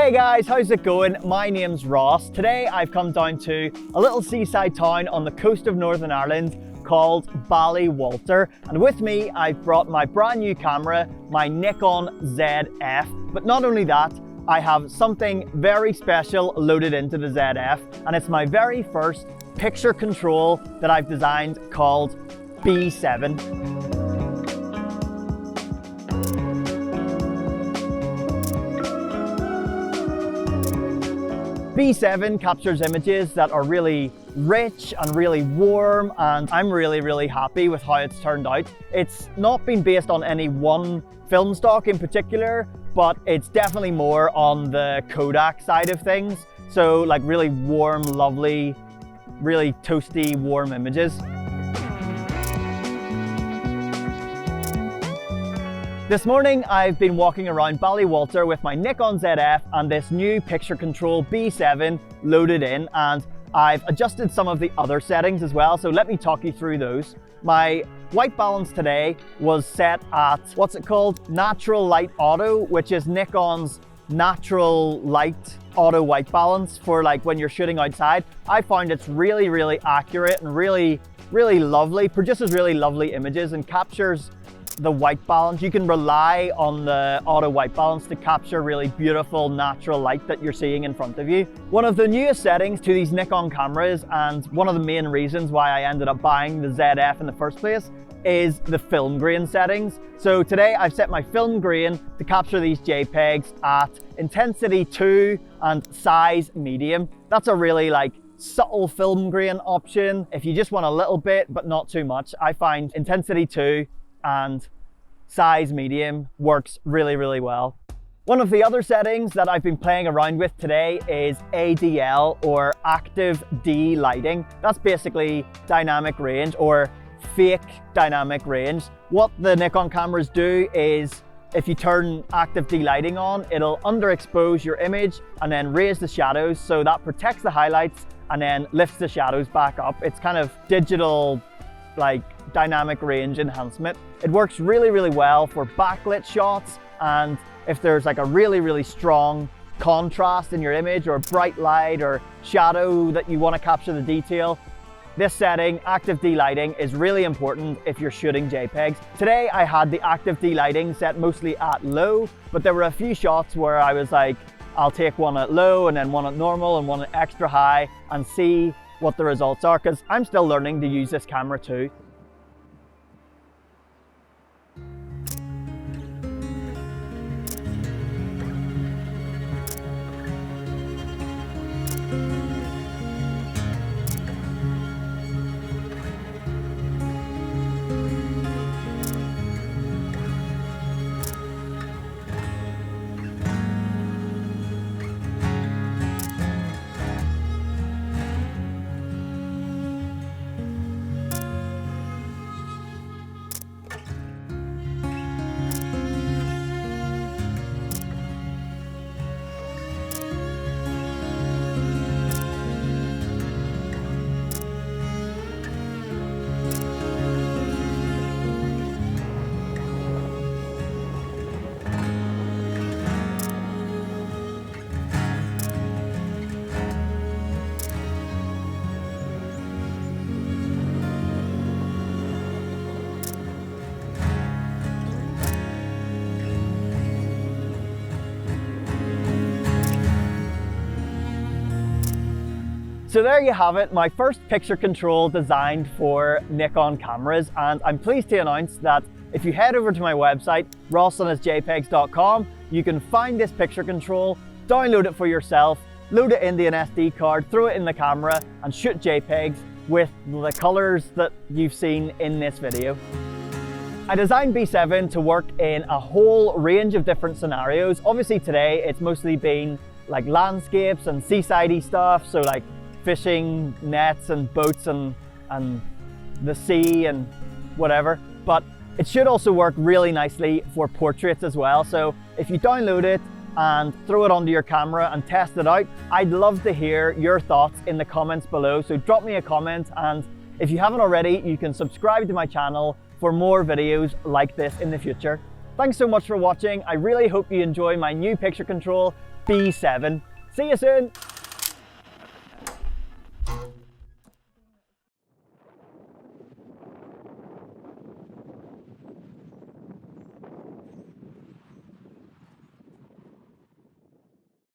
Hey guys, how's it going? My name's Ross. Today I've come down to a little seaside town on the coast of Northern Ireland called Ballywalter, and with me I've brought my brand new camera, my Nikon ZF. But not only that, I have something very special loaded into the ZF, and it's my very first picture control that I've designed called B-7. B-7 captures images that are really rich and really warm, and I'm really happy with how it's turned out. It's not been based on any one film stock in particular, but it's definitely more on the Kodak side of things. So like really warm, lovely, really toasty, warm images. This morning I've been walking around Ballywalter with my Nikon ZF and this new picture control B-7 loaded in, and I've adjusted some of the other settings as well, so let me talk you through those. My white balance today was set at, what's it called? Natural Light Auto, which is Nikon's natural light auto white balance for like when you're shooting outside. I found it's really accurate and really lovely, produces really lovely images and captures the white balance. You can rely on the auto white balance to capture really beautiful natural light that you're seeing in front of you. One of the newest settings to these Nikon cameras, and one of the main reasons why I ended up buying the ZF in the first place, is the film grain settings. So today I've set my film grain to capture these JPEGs at intensity 2 and size medium. That's a really like subtle film grain option. If you just want a little bit but not too much, I find intensity 2 and size medium works really well. One of the other settings that I've been playing around with today is ADL, or active D-lighting. That's basically dynamic range or fake dynamic range. What the Nikon cameras do is if you turn active D-lighting on, it'll underexpose your image and then raise the shadows, so that protects the highlights and then lifts the shadows back up. It's kind of digital like dynamic range enhancement. It works really well for backlit shots, and if there's like a really strong contrast in your image or bright light or shadow that you want to capture the detail, this setting, active D-lighting, is really important if you're shooting JPEGs. Today I had the active D-lighting set mostly at low, but there were a few shots where I was like, I'll take one at low and then one at normal and one at extra high and see what the results are, because I'm still learning to use this camera too. So there you have it, my first picture control designed for Nikon cameras, and I'm pleased to announce that if you head over to my website, rossonhisjpegs.com, you can find this picture control, download it for yourself, load it into an SD card, throw it in the camera, and shoot JPEGs with the colors that you've seen in this video. I designed B-7 to work in a whole range of different scenarios. Obviously today it's mostly been like landscapes and seaside-y stuff, so like fishing nets and boats and the sea and whatever, but it should also work really nicely for portraits as well. So if you download it and throw it onto your camera and test it out, I'd love to hear your thoughts in the comments below. So drop me a comment, and if you haven't already, you can subscribe to my channel for more videos like this in the future. Thanks so much for watching. I really hope you enjoy my new picture control B-7. See you soon.